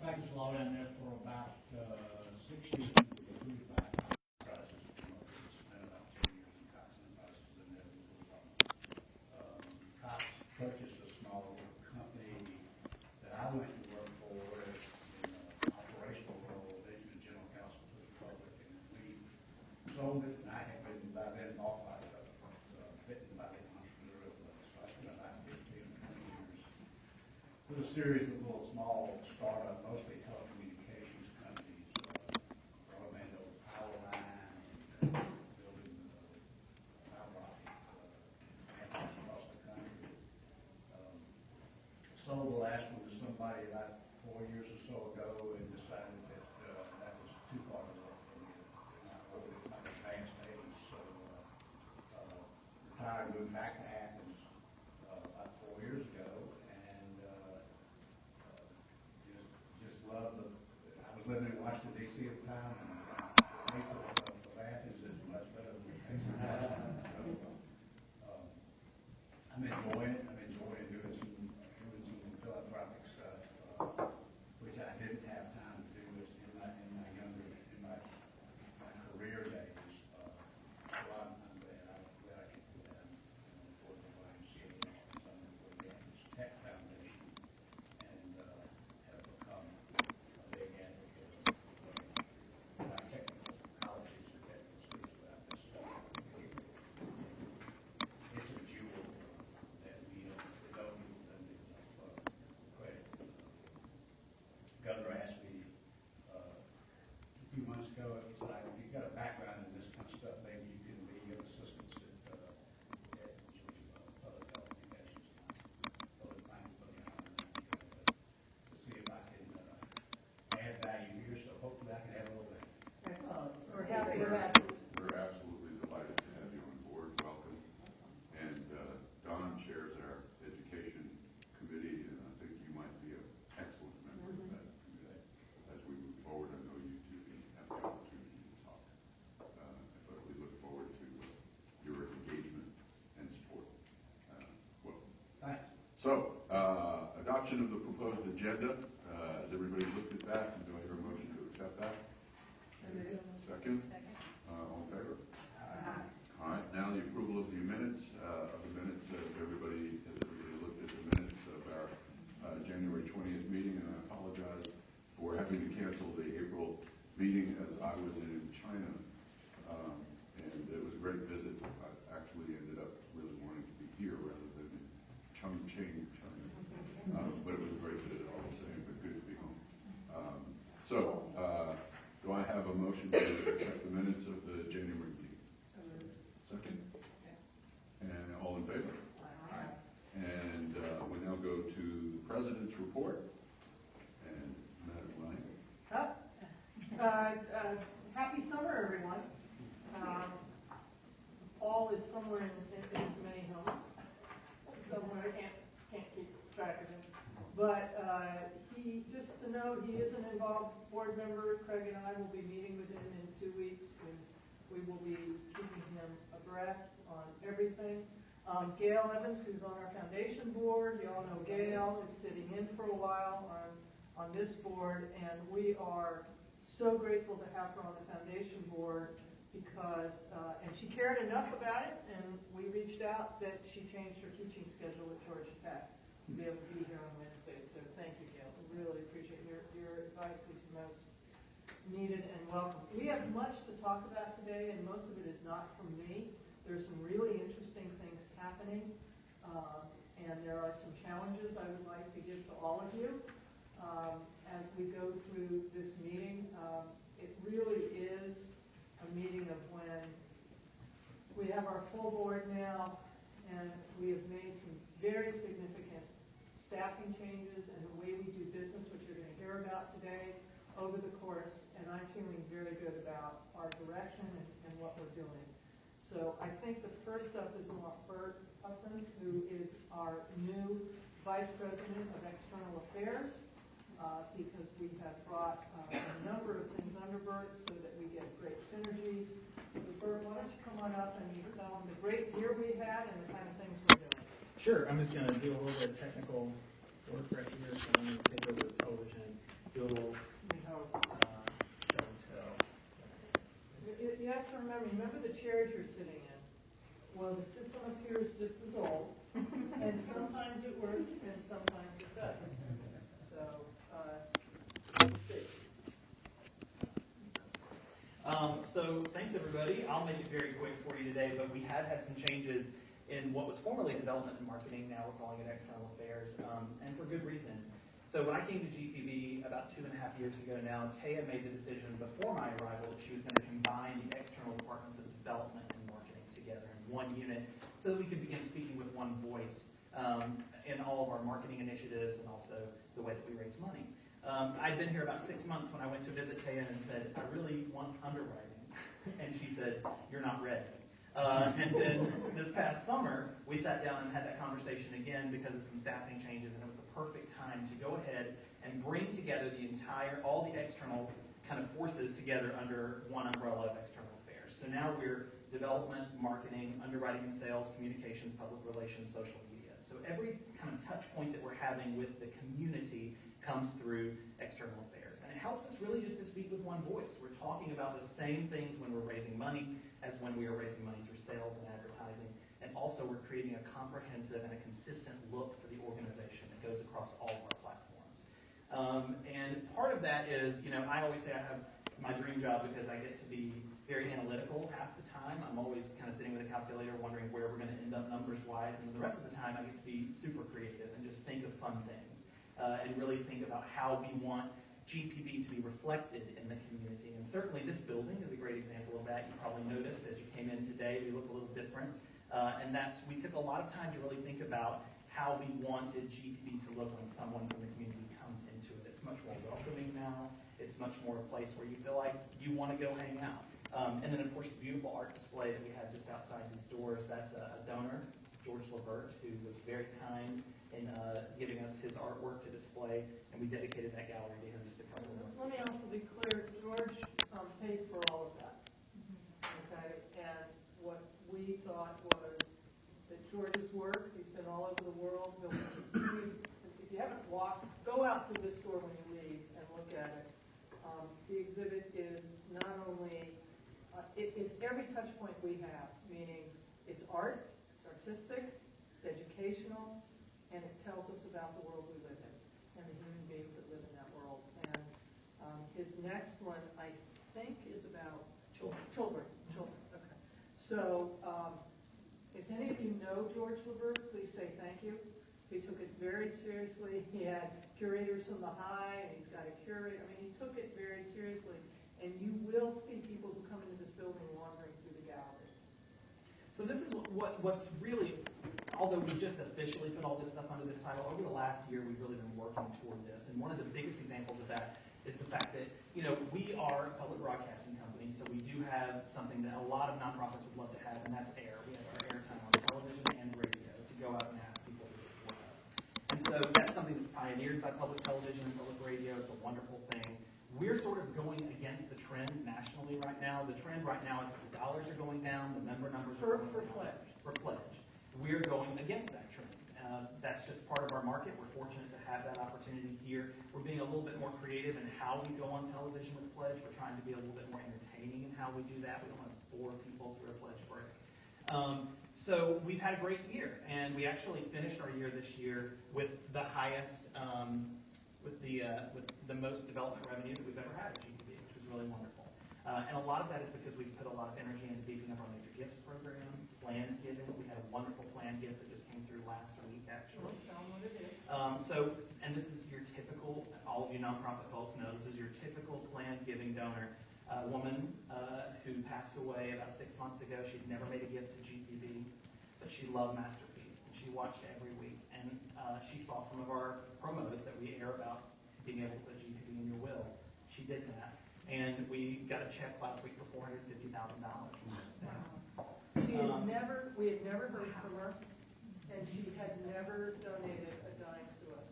practiced law down there for about 6 years. Cox purchased a small company that I went to work for in an operational role, as the general counsel to the public, and we sold it, and I had been by then off by bitten by the entrepreneurial place. So I spent about 15 or 20 years with a series of little small startup, mostly telecommunications companies, broadband over power line, building fiber optic networks across the country. Sold the last one to somebody about 4 years or so ago, and decided that that was too far to work for me in my advanced age. So retired, moved back to Athens about 4 years ago, and just loved the. I was living in Washington D.C. at the time, and the pace of Athens is much better than the pace of Washington. So I'm enjoying it. I'm enjoying doing some philanthropic stuff, which I didn't have time to do in my career days. So I'm glad I can do that for the YMCA and for the Tech Foundation, and have become a big advocate of our technical colleges and technical schools about this stuff. It's a jewel that we don't even credit. Governor asked me a few months ago, he's like, if you've got a background in this kind of stuff, maybe you can be an assistant at public telecommunications. So it's fine to put me on to see if I can add value here, so hopefully I can add a little bit. We're happy to have you. We're absolutely delighted to have you on board. Welcome. And Don chairs our education committee, and I think you might be an excellent member of that committee. As we move forward, I know you two have the opportunity to talk. But we look forward to your engagement and support. Welcome. Thanks. So, adoption of the proposed agenda. Has everybody looked at that? And do I hear a motion to accept that? Second? All in favor? All right, now the approval of the minutes. Has everybody looked at the minutes of our January 20th meeting? And I apologize for having to cancel the April meeting as I was in China. And it was a great visit. I actually ended up really wanting to be here rather than in Chongqing, China. But it was a great visit all the same, but good to be home. Do I have a motion to accept the minutes of the January meeting? Second? And all in favor? Aye. And we now go to the President's report. And Madam Lang. Happy summer, everyone. Fall is somewhere in as many homes. Somewhere, can't keep track of him. But just to note, he is an involved board member. Craig and I will be meeting with him in 2 weeks, and we will be keeping him abreast on everything. Gail Evans, who's on our foundation board, you all know Gail, is sitting in for a while on this board, and we are so grateful to have her on the foundation board because, and she cared enough about it, and we reached out that she changed her teaching schedule at Georgia Tech to be able to be here on Wednesday. So thank you, Gail. We really appreciate your advice is most needed and welcome. We have much to talk about today, and most of it is not from me. There's some really interesting things happening, and there are some challenges I would like to give to all of you as we go through this meeting. It really is a meeting of when we have our full board now, and we have made some very significant staffing changes and the way we do business, which you're going to hear about today over the course, and I'm feeling very good about our direction and what we're doing. So I think the first up is Bert Upton, who is our new Vice President of External Affairs, because we have brought a number of things under Bert so that we get great synergies. So Bert, why don't you come on up and tell them the great year we had and the kind of things we're doing. Sure, I'm just going to do a little bit of technical work right here, so I'm going to take over the television, do a little Jeremy, remember the chairs you're sitting in? Well, the system appears just as old, and sometimes it works, and sometimes it doesn't. So, let's see. So thanks everybody. I'll make it very quick for you today, but we have had some changes in what was formerly development and marketing. Now we're calling it external affairs, and for good reason. So when I came to GPB about 2.5 years ago now, Taya made the decision before my arrival that she was going to combine the external departments of development and marketing together in one unit so that we could begin speaking with one voice in all of our marketing initiatives and also the way that we raise money. I'd been here about 6 months when I went to visit Taya and said, I really want underwriting. And she said, you're not ready. And then this past summer, we sat down and had that conversation again because of some staffing changes, and it was the perfect time to go ahead and bring together all the external kind of forces together under one umbrella of external affairs. So now we're development, marketing, underwriting and sales, communications, public relations, social media. So every kind of touch point that we're having with the community comes through external affairs. And it helps us really just to speak with one voice. We're talking about the same things when we're raising money as when we are raising money through sales and advertising. And also we're creating a comprehensive and a consistent look for the organization that goes across all of our platforms. And part of that is, I always say I have my dream job because I get to be very analytical half the time. I'm always kind of sitting with a calculator wondering where we're going to end up numbers-wise. And the rest of the time I get to be super creative and just think of fun things and really think about how we want GPB to be reflected in the community. And certainly this building is a great example of that. You probably noticed as you came in today, we look a little different. And we took a lot of time to really think about how we wanted GPB to look when someone from the community comes into it. It's much more welcoming now. It's much more a place where you feel like you want to go hang out. And then of course the beautiful art display that we have just outside these doors, that's a donor, George Levert, who was very kind in giving us his artwork to display, and we dedicated that gallery to him just a couple of months. Let me also be clear, George paid for all of that. Okay, and what we thought was that George's work, he's been all over the world. If you haven't walked, go out through this door when you leave and look at it. The exhibit is not only, it's every touch point we have, meaning it's art, it's artistic, it's educational, and it tells us about the world we live in and the human beings that live in that world. And his next one, I think, is about children. Okay. So if any of you know George Levert, please say thank you. He took it very seriously. He had curators from the high, and he's got a curator. I mean, he took it very seriously. And you will see people who come into this building wandering through the gallery. So this is what's really, although we just officially put all this stuff under this title, over the last year we've really been working toward this. And one of the biggest examples of that is the fact that, we are a public broadcasting company, so we do have something that a lot of nonprofits would love to have, and that's air. We have our airtime on television and radio to go out and ask people to support us. And so that's something that's pioneered by public television and public radio. It's a wonderful thing. We're sort of going against the trend nationally right now. The trend right now is that the dollars are going down, the member numbers are going down. For pledge. We're going against that trend. That's just part of our market. We're fortunate to have that opportunity here. We're being a little bit more creative in how we go on television with pledge. We're trying to be a little bit more entertaining in how we do that. We don't want to bore people through a pledge break. So we've had a great year, and we actually finished our year this year with the highest, with the most development revenue that we've ever had at GPB, which was really wonderful. And a lot of that is because we've put a lot of energy into beefing up our major gifts program, planned giving. We had a wonderful planned gift that just came through last week, actually. Tell them what it is. And this is your typical, all of you nonprofit folks know, this is your typical planned giving donor. A woman who passed away about 6 months ago. She'd never made a gift to GPB, but she loved Masterpiece, and she watched every week. And she saw some of our promos that we air about being able to put GPB in your will. She did that. And we got a check last week for $450,000 from this staff. We had never heard from her, and she had never donated a dime to us.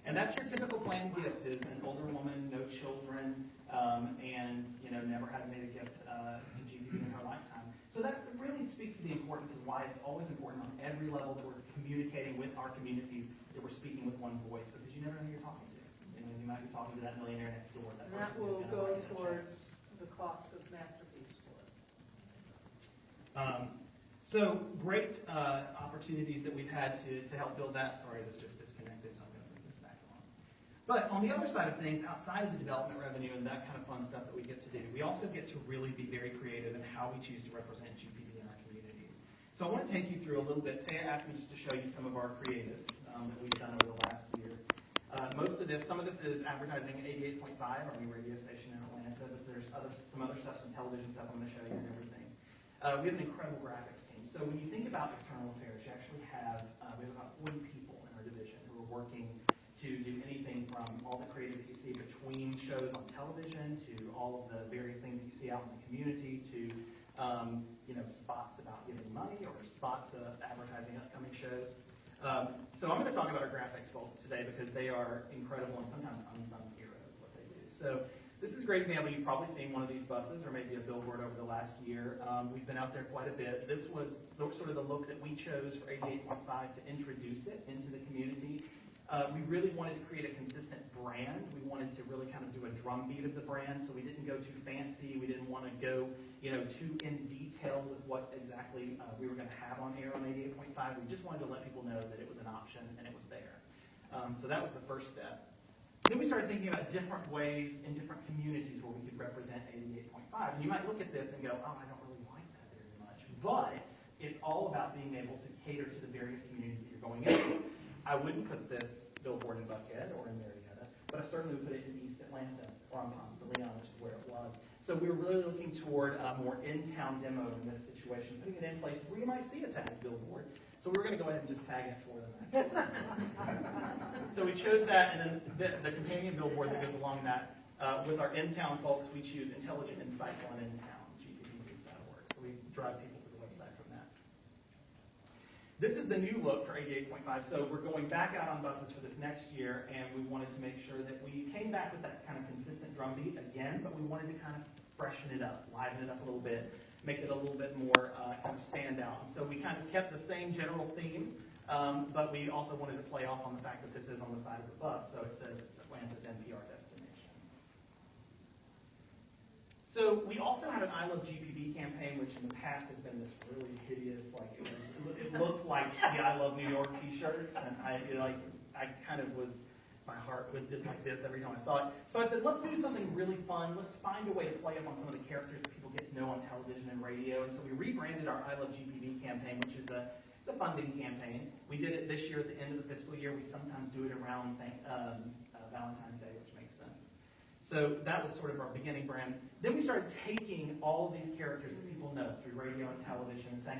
And that's your typical planned gift, is an older woman, no children, and never had made a gift to GPB in her lifetime. So that really speaks to the importance of why it's always important on every level that we're communicating with our communities, that we're speaking with one voice, because you never know who you're talking to. You might be talking to that millionaire next door. And that will go towards the cost of Masterpiece for us. So great opportunities that we've had to help build that. Sorry, this just disconnected, so I'm going to put this back on. But on the other side of things, outside of the development revenue and that kind of fun stuff that we get to do, we also get to really be very creative in how we choose to represent GPD in our communities. So I want to take you through a little bit. Taya asked me just to show you some of our creative that we've done over the last year. Some of this is advertising 88.5, our new radio station in Atlanta, but there's some other stuff, some television stuff I'm going to show you and everything. We have an incredible graphics team. So when you think about external affairs, you actually have, we have about 40 people in our division who are working to do anything from all the creative that you see between shows on television to all of the various things that you see out in the community to spots about giving money or spots of advertising upcoming shows. So I'm going to talk about our graphics folks today because they are incredible and sometimes unsung heroes, what they do. So this is a great example. You've probably seen one of these buses or maybe a billboard over the last year. We've been out there quite a bit. This was sort of the look that we chose for 88.5 to introduce it into the community. We really wanted to create a consistent brand. We wanted to really kind of do a drumbeat of the brand, so we didn't go too fancy. We didn't want to go, too in detail with what exactly we were going to have on air on 88.5. We just wanted to let people know that it was an option and it was there. So that was the first step. Then we started thinking about different ways in different communities where we could represent 88.5. And you might look at this and go, oh, I don't really like that very much. But it's all about being able to cater to the various communities that you're going into. I wouldn't put this billboard in Buckhead or in Marietta, but I certainly would put it in East Atlanta or on Ponce de Leon, which is where it was. So we were really looking toward a more in-town demo in this situation, putting it in places where you might see a tagged billboard. So we're going to go ahead and just tag it for them. So we chose that, and then the companion billboard that goes along that. With our in-town folks, we choose intelligent, insightful, and in-town, gptnews.org. So we drive people to the website from that. This is the new look for 88.5. So we're going back out on buses for this next year, and we wanted to make sure that we came back with that kind of consistent drumbeat again, but we wanted to kind of freshen it up, liven it up a little bit, make it a little bit more kind of stand out. And so we kind of kept the same general theme, but we also wanted to play off on the fact that this is on the side of the bus, so it says it's Atlanta's NPR destination. So we also had an I Love GPB campaign, which in the past has been this really hideous, like it looked like the I Love New York t-shirts, and I kind of was, my heart did like this every time I saw it. So I said, let's do something really fun. Let's find a way to play up on some of the characters that people get to know on television and radio. And so we rebranded our I Love GPB campaign, which is it's a funding campaign. We did it this year at the end of the fiscal year. We sometimes do it around Valentine's Day, which makes sense. So that was sort of our beginning brand. Then we started taking all of these characters that people know through radio and television and saying,